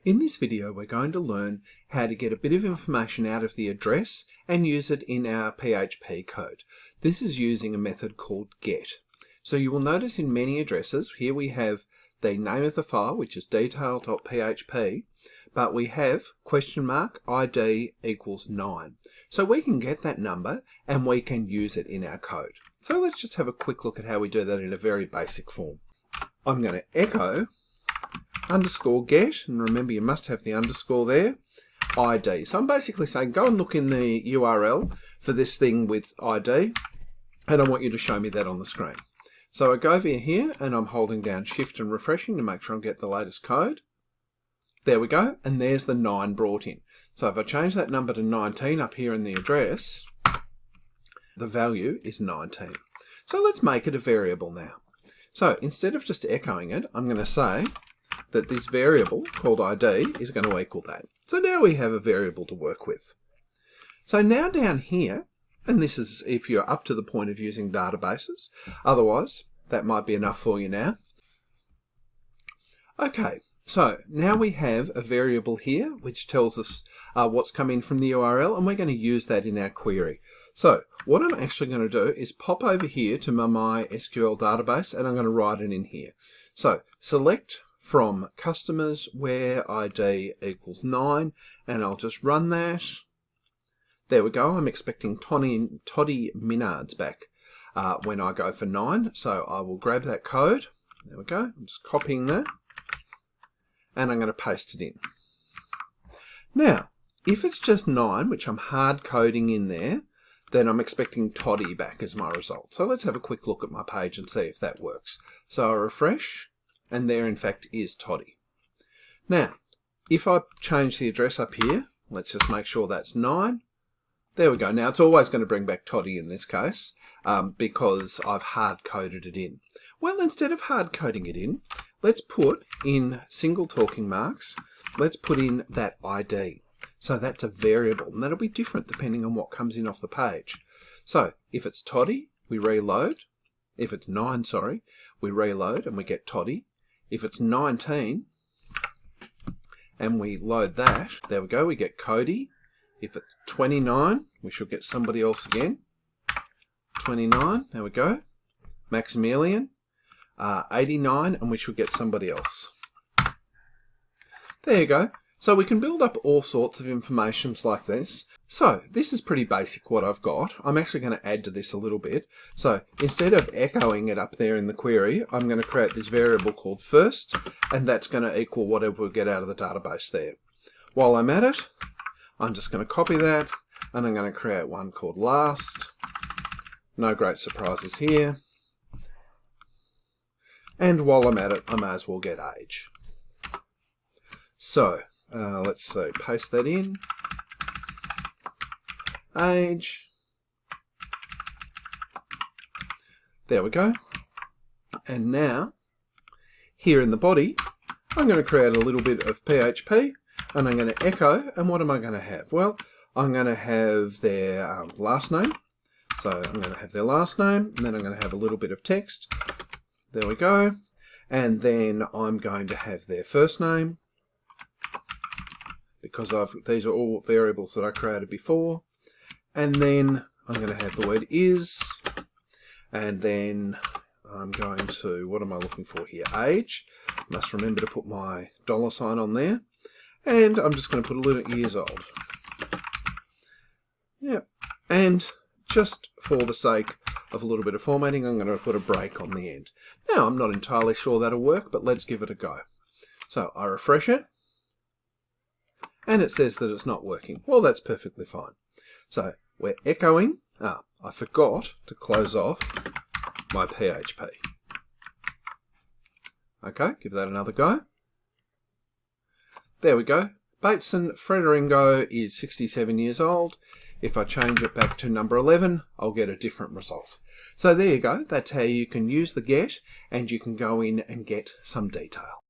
In this video we're going to learn how to get a bit of information out of the address and use it in our PHP code. This is using a method called get. So you will notice in many addresses, here we have the name of the file, which is detail.php, but we have $ID equals 9. So we can get that number and we can use it in our code. So let's just have a quick look at how we do that in a very basic form. I'm going to echo underscore get, and remember you must have the underscore there, ID. So I'm basically saying go and look in the URL for this thing with ID, and I want you to show me that on the screen. So I go over here and I'm holding down shift and refreshing to make sure I get the latest code. There we go, and there's the 9 brought in. So if I change that number to 19 up here in the address, the value is 19. So let's make it a variable now. So instead of just echoing it, I'm going to say that this variable called ID is going to equal that. So now we have a variable to work with. So now down here, and this is if you're up to the point of using databases, otherwise that might be enough for you now. Okay, so now we have a variable here which tells us what's come in from the URL, and we're going to use that in our query. So what I'm actually going to do is pop over here to my MySQL database and I'm going to write it in here. So select from customers where ID equals 9, and I'll just run that. There we go. I'm expecting Toddy Minards back when I go for 9. So I will grab that code. There we go. I'm just copying that. And I'm going to paste it in. Now, if it's just 9, which I'm hard coding in there, then I'm expecting Toddy back as my result. So let's have a quick look at my page and see if that works. So I refresh, and there in fact is Toddy. Now, if I change the address up here, let's just make sure that's 9. There we go. Now it's always going to bring back Toddy in this case because I've hard coded it in. Well, instead of hard coding it in, let's put in single talking marks, let's put in that ID. So that's a variable, and that'll be different depending on what comes in off the page. So if it's Toddy, we reload. If it's 9, sorry, we reload and we get Toddy. If it's 19 and we load that, there we go, we get Cody. If it's 29, we should get somebody else again. 29, there we go. Maximilian. 89, and we should get somebody else. There you go. So we can build up all sorts of information like this. So this is pretty basic what I've got. I'm actually going to add to this a little bit. So instead of echoing it up there in the query, I'm going to create this variable called first, and that's going to equal whatever we get out of the database there. While I'm at it, I'm just going to copy that, and I'm going to create one called last. No great surprises here. And while I'm at it, I may as well get age. So let's see, paste that in. Age. There we go. And now, here in the body, I'm going to create a little bit of PHP, and I'm going to echo, and what am I going to have? Well, I'm going to have their last name. So I'm going to have their last name, and then I'm going to have a little bit of text. There we go. And then I'm going to have their first name, because these are all variables that I created before. And then I'm going to have the word is, and then I'm going to, what am I looking for here? Age. Must remember to put my $ on there. And I'm just going to put a little years old. Yep. And just for the sake of a little bit of formatting, I'm going to put a break on the end. Now, I'm not entirely sure that'll work, but let's give it a go. So I refresh it, and it says that it's not working. Well, that's perfectly fine. So we're echoing. I forgot to close off my PHP. Okay, give that another go. There we go. Bateson Frederingo is 67 years old. If I change it back to number 11, I'll get a different result. So there you go. That's how you can use the get, and you can go in and get some detail.